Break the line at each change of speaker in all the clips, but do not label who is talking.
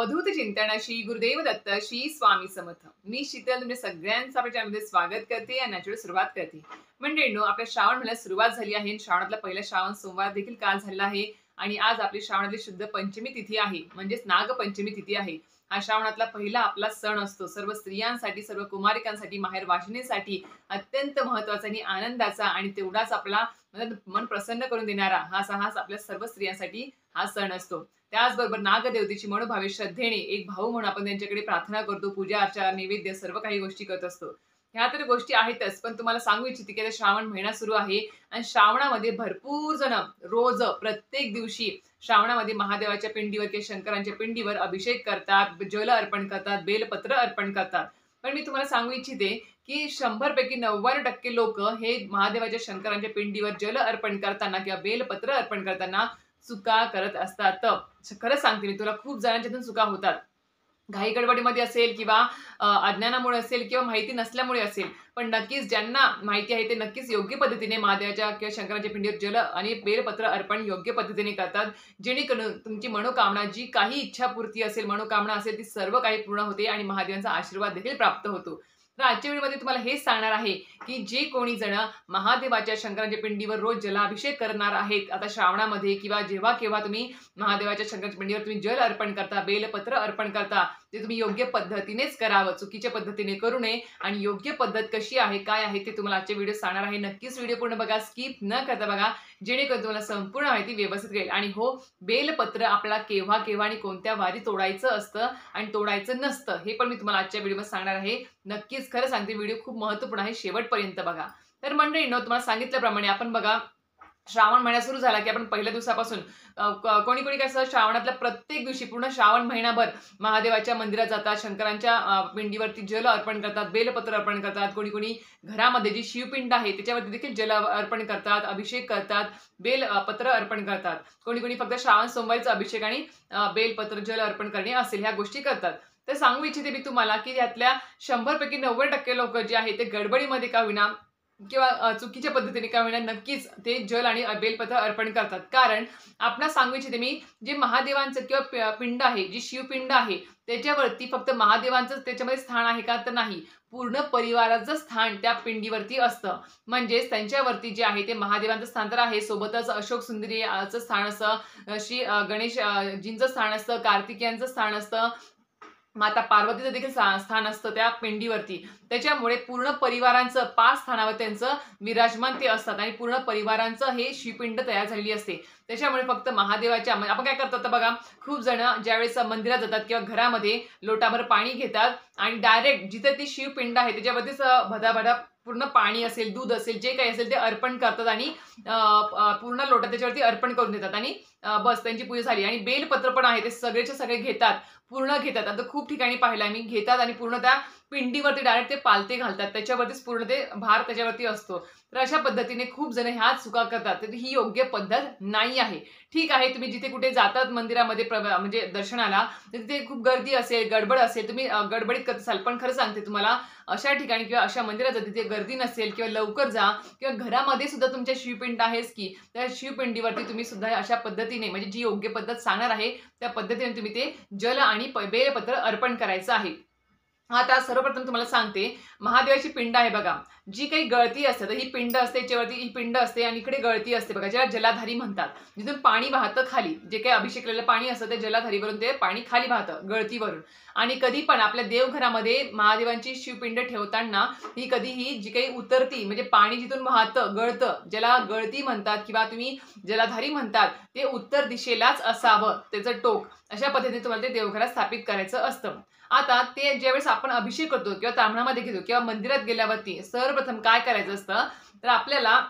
अवधूत चिंतन श्री गुरुदेव दत्त श्री स्वामी समर्थ. मी शीतल तुमच्या सगळ्यांचं आपल्या चॅनलमध्ये स्वागत करते आणि नॅचरल सुरुवात करते. मंडळींनो, आपल्या श्रावण महिन्यात सुरुवात झाली आहे. श्रावणातला पहिला श्रावण सोमवार देखील काल झालेला आहे आणि आज आपली श्रावणातली शुद्ध पंचमी तिथी आहे, म्हणजेच नागपंचमी तिथी आहे. हा श्रावणातला पहिला आपला सण असतो. सर्व स्त्रियांसाठी, सर्व कुमारिकांसाठी, माहेर वाशिनीसाठी अत्यंत महत्त्वाचा आणि आनंदाचा आणि तेवढाच आपला मन प्रसन्न करून देणारा हा आपल्या सर्व स्त्रियांसाठी हा सण असतो. त्याचबरोबर नागदेवतेची मनोभावे श्रद्धेने एक भाऊ म्हणून आपण त्यांच्याकडे प्रार्थना करतो, पूजा अर्चा, नैवेद्य सर्व काही गोष्टी करत असतो. ह्या तर गोष्टी आहेतच, पण तुम्हाला सांगू इच्छिते की आता श्रावण महिना सुरू आहे आणि श्रावणामध्ये भरपूर जण रोज प्रत्येक दिवशी श्रावणामध्ये महादेवाच्या पिंडीवर किंवा शंकरांच्या पिंडीवर अभिषेक करतात, जल अर्पण करतात, बेलपत्र अर्पण करतात. पण मी तुम्हाला सांगू इच्छिते की 100 पैकी 90% लोक हे महादेवाच्या शंकरांच्या पिंडीवर जल अर्पण करताना किंवा बेलपत्र अर्पण करताना चुका करत असतात. खरंच सांगते मी तुला, खूप जणांच्यातून चुका होतात. घाई गडबडीमध्ये असेल किंवा अज्ञानामुळे असेल किंवा माहिती नसल्यामुळे असेल, पण नक्कीच ज्यांना माहिती आहे ते नक्कीच योग्य पद्धतीने महादेवाच्या किंवा शंकराच्या पिंडीवर जल आणि बेलपत्र अर्पण योग्य पद्धतीने करतात, जेणेकरून तुमची मनोकामना, जी काही इच्छापूर्ती असेल, मनोकामना असेल, ती सर्व काही पूर्ण होते आणि महादेवांचा आशीर्वाद देखील प्राप्त होतो. तर आजच्या व्हिडिओमध्ये तुम्हाला हेच सांगणार आहे की जे कोणी जण महादेवाच्या शंकराच्या पिंडीवर रोज जलाभिषेक करणार आहेत आता श्रावणामध्ये किंवा जेव्हा केव्हा तुम्ही महादेवाच्या शंकराच्या पिंडीवर तुम्ही जल अर्पण करता, बेलपत्र अर्पण करता, ते तुम्ही योग्य पद्धतीनेच करावं, चुकीच्या पद्धतीने करू नये. आणि योग्य पद्धत कशी आहे, काय आहे ते तुम्हाला आजच्या व्हिडिओ सांगणार आहे. नक्कीच व्हिडिओ पूर्ण बघा, स्किप न करता बघा, जेणेकरून तुम्हाला संपूर्ण माहिती व्यवस्थित कळेल. आणि हो, बेलपत्र आपल्याला केव्हा केव्हा आणि कोणत्या वारी तोडायचं असतं आणि तोडायचं नसतं हे पण मी तुम्हाला आजच्या व्हिडिओमध्ये सांगणार आहे. नक्कीच खरं सांगते, व्हिडिओ खूप महत्त्वपूर्ण आहे, शेवटपर्यंत बघा. तर मंडळींनो, तुम्हाला सांगितल्याप्रमाणे आपण बघा, श्रावण महिना सुरू झाला की आपण पहिल्या दिवसापासून कोणी कोणी कसं श्रावणातल्या प्रत्येक दिवशी पूर्ण श्रावण महिनाभर महादेवाच्या मंदिरात जातात, शंकरांच्या पिंडीवरती जल अर्पण करतात, बेलपत्र अर्पण करतात. कोणी कोणी घरामध्ये जी शिवपिंड आहे त्याच्यावरती देखील जल अर्पण करतात, अभिषेक करतात, बेलपत्र अर्पण करतात. कोणी कोणी फक्त श्रावण सोमवारीचा अभिषेक आणि बेलपत्र जल अर्पण करणे असेल ह्या गोष्टी करतात. तर सांगू इच्छिते मी तुम्हाला की यातल्या 100 पैकी 90% लोक जे आहेत ते गडबडीमध्ये का होईना किंवा चुकीच्या पद्धतीने का होईना नक्कीच ते जल आणि बेलपत्र अर्पण करतात. कारण आपणास सांगू इच्छिते मी, जे महादेवांचं किंवा पिंड आहे, जी शिवपिंड आहे, त्याच्यावरती फक्त महादेवांचं त्याच्यामध्ये स्थान आहे का, तर नाही, पूर्ण परिवाराचं स्थान त्या पिंडीवरती असतं. म्हणजेच त्यांच्यावरती जे आहे ते महादेवांचं स्थान तर आहे, सोबतच अशोक सुंदरीचं स्थान असतं, श्री गणेश जींचं स्थान असतं, कार्तिकेयांचं स्थान असतं, माता पार्वतीचं देखील स्थान असतं त्या पिंडीवरती. त्याच्यामुळे पूर्ण परिवारांचं 5 स्थानावर त्यांचं विराजमान ते असतात आणि पूर्ण परिवारांचं हे शिवपिंड तयार झालेली असते. त्याच्यामुळे फक्त महादेवाच्या आपण काय करतात बघा, खूप जण ज्यावेळेस मंदिरात जातात किंवा घरामध्ये लोटाभर पाणी घेतात आणि डायरेक्ट जिथे ती शिवपिंड आहे त्याच्यावरतीच भदाभदा पूर्ण पाणी असेल, दूध असेल, जे काही असेल ते अर्पण करतात आणि पूर्ण लोटा त्याच्यावरती अर्पण करून देतात आणि बस त्यांची पूजा झाली. आणि बेलपत्र पण आहे ते सगळेच्या सगळे घेतात, पूर्ण घेतात. आता खूप ठिकाणी पाहिलं मी, घेतात आणि पूर्ण त्या पिंडीवरती डायरेक्ट ते पालते घालतात, त्याच्यावरतीच पूर्ण ते भार त्याच्यावरती असतो. तर अशा पद्धतीने खूप जण ह्या चुका करतात. तर ही योग्य पद्धत नाही आहे. ठीक आहे, तुम्ही जिथे कुठे जातात मंदिरामध्ये म्हणजे दर्शनाला, तिथे खूप गर्दी असेल, गडबड असेल, तुम्ही गडबडीत करत असाल, पण खरं सांगते तुम्हाला, अशा ठिकाणी किंवा अशा मंदिरात जर तिथे गर्दी नसेल किंवा लवकर जा, किंवा घरामध्ये सुद्धा तुमच्या शिवपिंड आहेच की त्या शिवपिंडीवरती तुम्ही सुद्धा अशा पद्धतीने, म्हणजे जी योग्य पद्धत सांगणार आहे त्या पद्धतीने तुम्ही ते जल आणि बेलपत्र अर्पण करायचं आहे. आता सर्वप्रथम तुम्हाला सांगते, महादेवाची पिंड आहे बघा, जी काही गळती असते, तर ही पिंड असते, याच्यावरती ही पिंड असते आणि इकडे गळती असते बघा, ज्याला जलाधारी म्हणतात. जिथून पाणी वाहतं खाली, जे काही अभिषेक केलेलं पाणी असतं ते जलाधारीवरून ते पाणी खाली वाहतं, गळतीवरून. आणि कधी पण आपल्या देवघरामध्ये महादेवांची शिवपिंड ठेवताना ही कधीही जी काही उतरती, म्हणजे पाणी जिथून वाहतं, गळतं, ज्याला गळती म्हणतात किंवा तुम्ही जलाधारी म्हणतात, ते उत्तर दिशेलाच असावं त्याचं टोक. अशा पद्धतीने तुम्हाला ते देवघरात स्थापित करायचं असतं. आता ते ज्यावेळेस आपण अभिषेक करतो किंवा ताम्हणामध्ये घेतो किंवा मंदिरात गेल्यावरती सर्वप्रथम काय करायचं असतं, तर आपल्याला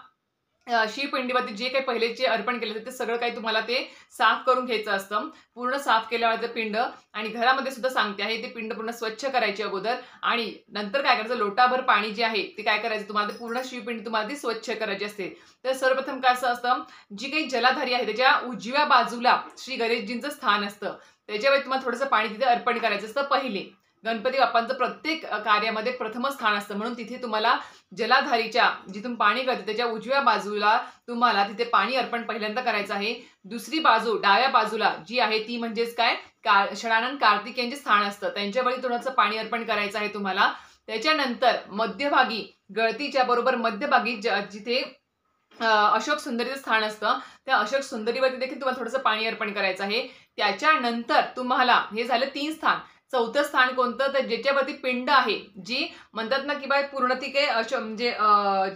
शिवपिंडीवरती जे काही पहिलेचे अर्पण केले ते सगळं काही तुम्हाला ते साफ करून घ्यायचं असतं. पूर्ण साफ केल्यावर पिंड, आणि घरामध्ये सुद्धा सांगते आहे, ते पिंड पूर्ण स्वच्छ करायची अगोदर. आणि नंतर काय करायचं, लोटाभर पाणी जे आहे ते काय करायचं, तुम्हाला पूर्ण शिवपिंड तुम्हाला ती स्वच्छ करायची असते. तर सर्वप्रथम काय असतं, जी काही जलाधारी आहे त्याच्या उजव्या बाजूला श्री गणेशजींचं स्थान असतं, त्याच्यावेळी तुम्हाला थोडंसं पाणी तिथे अर्पण करायचं असतं. पहिले गणपती बाप्पांचं प्रत्येक कार्यामध्ये प्रथम स्थान असतं, म्हणून तिथे तुम्हाला जलाधारीच्या जिथून पाणी गळते त्याच्या उजव्या बाजूला तुम्हाला तिथे पाणी अर्पण पहिल्यांदा करायचं आहे. दुसरी बाजू डाव्या बाजूला जी आहे ती म्हणजेच काय, षडानन कार्तिकेयांचे स्थान असतं, त्यांच्यावरती थोडंसं पाणी अर्पण करायचं आहे तुम्हाला. त्याच्यानंतर मध्यभागी गळतीच्या बरोबर मध्यभागी जिथे अशोक सुंदरीचं स्थान असतं, त्या अशोक सुंदरीवरती देखील तुम्हाला थोडंसं पाणी अर्पण करायचं आहे. त्याच्यानंतर तुम्हाला हे झालं 3 स्थान. चौथं स्थान कोणतं, तर ज्याच्यावरती पिंड आहे, जी म्हणतात ना की बाय पूर्ण ती काय म्हणजे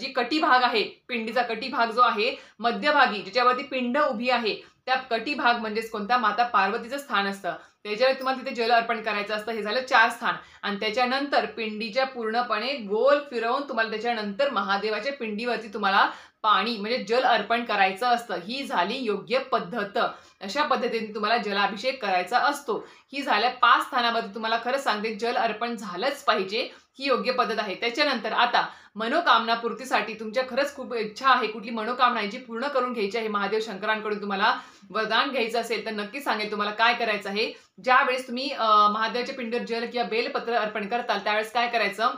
जी कटी भाग आहे, पिंडीचा कटी भाग जो आहे मध्यभागी ज्याच्यावरती पिंड उभी आहे, त्या कटी भाग म्हणजेच कोणता, माता पार्वतीचं स्थान असतं. त्याच्यावर तुम्हाला तिथे जल अर्पण करायचं असतं. हे झालं 4 स्थान. आणि त्याच्यानंतर पिंडीच्या पूर्णपणे गोल फिरवून तुम्हाला त्याच्यानंतर महादेवाच्या पिंडीवरती तुम्हाला पाणी म्हणजे जल अर्पण करायचं असतं. ही झाली योग्य पद्धत. अशा पद्धतीने तुम्हाला जलाभिषेक करायचा असतो. ही झाल्या 5 स्थानामध्ये तुम्हाला खरं सांगते जल अर्पण झालंच पाहिजे. ही योग्य पद्धत आहे. त्याच्यानंतर आता मनोकामना पूर्तीसाठी तुमच्या खरंच खूप इच्छा आहे, कुठली मनोकामना आहे जी पूर्ण करून घ्यायची आहे, महादेव शंकरांकडून तुम्हाला वरदान घ्यायचं असेल तर नक्की सांगेल तुम्हाला काय करायचं आहे. ज्यावेळेस तुम्ही महादेवाच्या पिंडीवर जल किंवा बेलपत्र अर्पण करताल त्यावेळेस काय करायचं,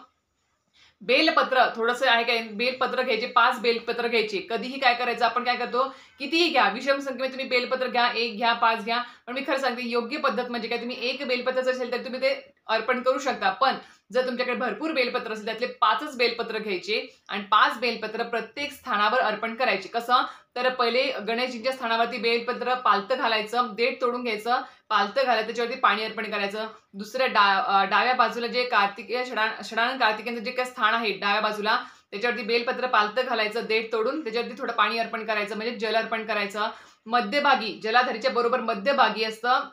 बेलपत्र थोडंसं आहे काय, बेलपत्र घ्यायचे, 5 बेलपत्र घ्यायचे. कधीही काय करायचं, आपण काय करतो कितीही घ्या, विषम संख्येमध्ये तुम्ही बेलपत्र घ्या, 1 घ्या, 5 घ्या. पण मी खरं सांगते योग्य पद्धत म्हणजे काय, तुम्ही 1 बेलपत्र असेल तर तुम्ही ते अर्पण करू शकता. पण जर तुमच्याकडे भरपूर बेलपत्र असेल त्यातले 5च बेलपत्र घ्यायचे आणि 5 बेलपत्र प्रत्येक स्थानावर अर्पण करायचे. कसं, तर पहिले गणेशजींच्या स्थानावरती बेलपत्र पालतं घालायचं, देठ तोडून घ्यायचं, पालतं घालायचं, त्याच्यावरती पाणी अर्पण करायचं. दुसऱ्या डाव्या बाजूला जे कार्तिकेय षडानन कार्तिकेयांचं जे काही स्थान आहे डाव्या बाजूला, त्याच्यावरती बेलपत्र पालतं घालायचं, देठ तोडून त्याच्यावरती थोडं पाणी अर्पण करायचं, म्हणजे जल अर्पण करायचं. मध्यभागी जलाधारीच्या बरोबर मध्यभागी असतं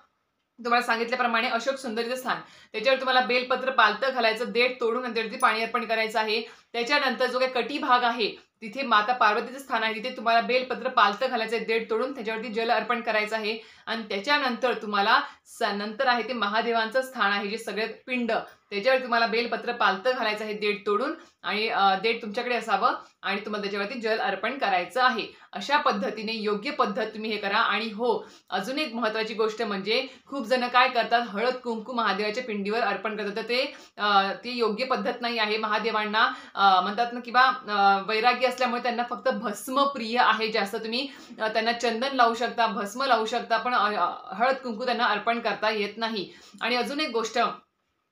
तुम्हाला सांगितल्याप्रमाणे अशोक सुंदरीचं स्थान, त्याच्यावर तुम्हाला बेलपत्र पालतं घालायचं, देठ तोडून आणि त्यावरती पाणी अर्पण करायचं आहे. त्याच्यानंतर जो काही कटी भाग आहे तिथे माता पार्वतीचं स्थान आहे, तिथे तुम्हाला बेलपत्र पालतं घालायचं आहे, देठ तोडून त्याच्यावरती जल अर्पण करायचं आहे. आणि त्याच्यानंतर तुम्हाला नंतर आहे ते महादेवांचं स्थान आहे, जे सगळे पिंड, त्याच्यावर तुम्हाला बेलपत्र पालतं घालायचं आहे, देठ तोडून, आणि देठ तुमच्याकडे असावं आणि तुम्हाला त्याच्यावरती जल अर्पण करायचं आहे. अशा पद्धतीने योग्य पद्धत तुम्ही हे करा. आणि हो, अजून एक महत्त्वाची गोष्ट म्हणजे खूप जण काय करतात, हळद कुंकू महादेवाच्या पिंडीवर अर्पण करतात, तर ते योग्य पद्धत नाही आहे. महादेवांना म्हणतात ना किंवा वैराग्य असल्यामुळे त्यांना फक्त भस्म प्रिय आहे जास्त. तुम्ही त्यांना चंदन लावू शकता, भस्म लावू शकता, पण हळद कुंकू त्यांना अर्पण करता येत नाही. आणि अजून एक गोष्ट,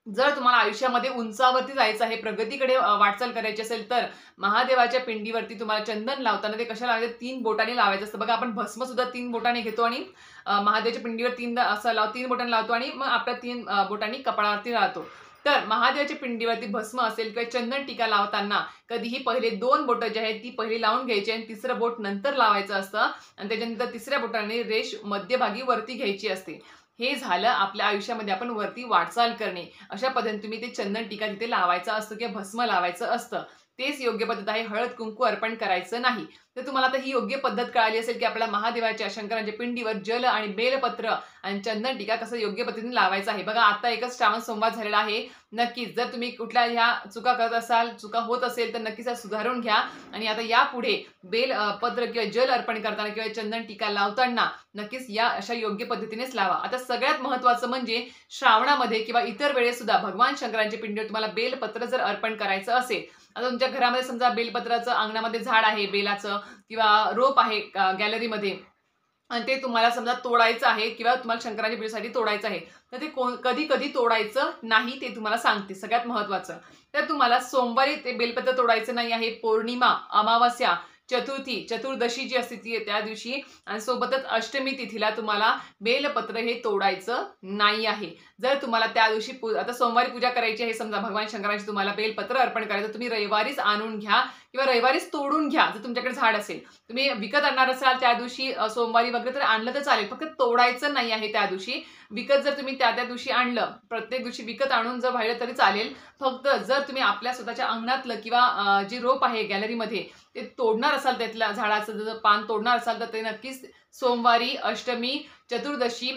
जर तुम्हाला आयुष्यामध्ये उंचावरती जायचं आहे, प्रगतीकडे वाटचाल करायची असेल, तर महादेवाच्या पिंडीवरती तुम्हाला चंदन लावताना ते कशा लावायचं, 3 बोटाने लावायचं असतं. बघा, आपण भस्म सुद्धा 3 बोटाने घेतो आणि महादेवाच्या पिंडीवर 3दा असं 3 बोटाने लावतो आणि मग आपल्या 3 बोटांनी कपाळावरती लावतो. तर महादेवाच्या पिंडीवरती भस्म असेल किंवा चंदन टीका लावताना कधीही पहिले 2 बोटं जी आहेत ती पहिली लावून घ्यायची आणि तिसरं बोट नंतर लावायचं असतं आणि त्याच्यानंतर तिसऱ्या बोटाने रेष मध्यभागी वरती घ्यायची असते. हे झालं आपल्या आयुष्यामध्ये आपण वरती वाटचाल करणे. अशा पद्धतीने तुम्ही ते चंदन टीका तिथे लावायचं असतं किंवा भस्म लावायचं असतं. तेच योग्य पद्धत आहे, हळद कुंकू अर्पण करायचं नाही. तर तुम्हाला आता ही योग्य पद्धत कळाली असेल की आपल्याला महादेवाच्या शंकरांच्या पिंडीवर जल आणि बेलपत्र आणि चंदन टीका कसं योग्य पद्धतीने लावायचं आहे. बघा, आता एकच श्रावण सोमवार झालेला आहे. नक्कीच जर तुम्ही कुठल्या ह्या चुका करत असाल, चुका होत असेल, तर नक्कीच सुधारून घ्या. आणि आता यापुढे बेलपत्र किंवा जल अर्पण करताना किंवा चंदन टीका लावताना नक्कीच या अशा योग्य पद्धतीनेच लावा. आता सगळ्यात महत्त्वाचं म्हणजे श्रावणामध्ये किंवा इतर वेळेस सुद्धा भगवान शंकरांच्या पिंडीवर तुम्हाला बेलपत्र जर अर्पण करायचं असेल, आता तुमच्या घरामध्ये समजा बेलपत्राचं अंगणामध्ये झाड आहे बेलाचं किंवा रोप आहे गॅलरीमध्ये, आणि ते तुम्हाला समजा तोडायचं आहे किंवा तुम्हाला शंकराच्या पिंडीसाठी तोडायचं आहे, तर ते कधी कधी तोडायचं नाही ते तुम्हाला सांगते. सगळ्यात महत्त्वाचं, तर तुम्हाला सोमवारी ते बेलपत्र तोडायचं नाही आहे. पौर्णिमा, अमावास्या, चतुर्थी, चतुर्दशी जी असते ती त्या दिवशी, आणि सोबतच अष्टमी तिथीला तुम्हाला बेलपत्र हे तोडायचं नाही आहे. जर तुम्हाला त्या दिवशी आता सोमवारी पूजा करायची आहे, समजा भगवान शंकरांची तुम्हाला बेलपत्र अर्पण करायचं, तुम्ही रविवारीच आणून घ्या किंवा रविवारीच तोडून घ्या. जर तुमच्याकडे झाड असेल, तुम्ही विकत आणणार असाल त्या दिवशी सोमवारी वगैरे तर आणलं तर चालेल, फक्त तोडायचं नाही आहे त्या दिवशी. विकत जर तुम्ही त्या दिवशी आणलं, प्रत्येक दिवशी विकत आणून जर वाहिलं तरी चालेल. फक्त जर तुम्ही आपल्या स्वतःच्या अंगणातलं किंवा जे रोप आहे गॅलरीमध्ये ते तोडणार असाल, त्यातल्या झाडाचं जर पान तोडणार असाल, तर ते नक्कीच सोमवारी, अष्टमी, चतुर्दशी,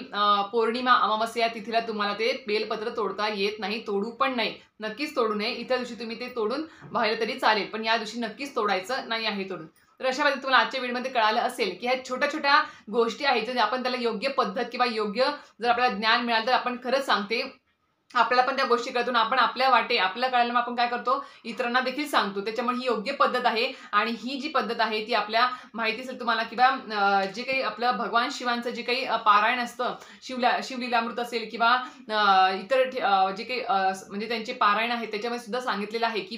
पौर्णिमा, अमावस्या तिथीला तुम्हाला ते बेलपत्र तोडता येत नाही. तोडू पण नाही, नक्कीच तोडू नये. इतर दिवशी तुम्ही ते तोडून वाहिलं तरी चालेल, पण या दिवशी नक्कीच तोडायचं नाही आहे तोडून. तर अशा पद्धतीने तुम्हाला आजच्या व्हिडिओमध्ये कळालं असेल की ह्या छोट्या छोट्या गोष्टी आहेत, जर आपण त्याला योग्य पद्धत किंवा योग्य जर आपल्याला ज्ञान मिळालं तर आपण खरंच सांगते आपल्याला पण त्या गोष्टी कळतून आपण आपल्या वाटे आपल्या कळायला मग आपण काय करतो, इतरांना देखील सांगतो. त्याच्यामुळे ही योग्य पद्धत आहे आणि ही जी पद्धत आहे ती आपल्या माहिती असेल तुम्हाला किंवा जे काही आपलं भगवान शिवांचं जे काही पारायण असतं, शिवलीलामृत असेल किंवा इतर जे काही म्हणजे त्यांचे पारायण आहे त्याच्यामध्ये सुद्धा सांगितलेलं आहे की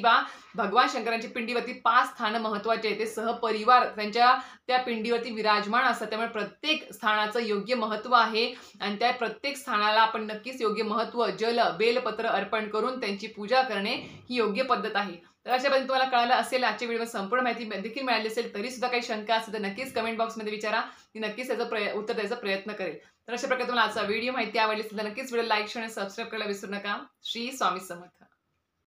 भगवान शंकरांच्या पिंडीवरती 5 स्थानं महत्त्वाची आहेत. ते सहपरिवार त्यांच्या त्या पिंडीवरती विराजमान असतात. त्यामुळे प्रत्येक स्थानाचं योग्य महत्त्व आहे आणि त्या प्रत्येक स्थानाला आपण नक्कीच योग्य महत्त्व, जल, बेलपत्र अर्पण करून त्यांची पूजा करणे ही योग्य पद्धत आहे. तर अशा पद्धतीने तुम्हाला कळालं असेल, आजच्या व्हिडिओमध्ये संपूर्ण माहिती देखील मिळाली असेल. तरी सुद्धा काही शंका असेल तर नक्कीच कमेंट बॉक्समध्ये विचारा. मी नक्कीच त्याचं उत्तर द्यायचा प्रयत्न करेल. तर अशा प्रकारे तुम्हाला आजचा व्हिडिओ माहिती आवडली असेल तर नक्कीच व्हिडिओ लाईक, शेअर आणि सबस्क्राईब करायला विसरू नका. श्री स्वामी समर्थ.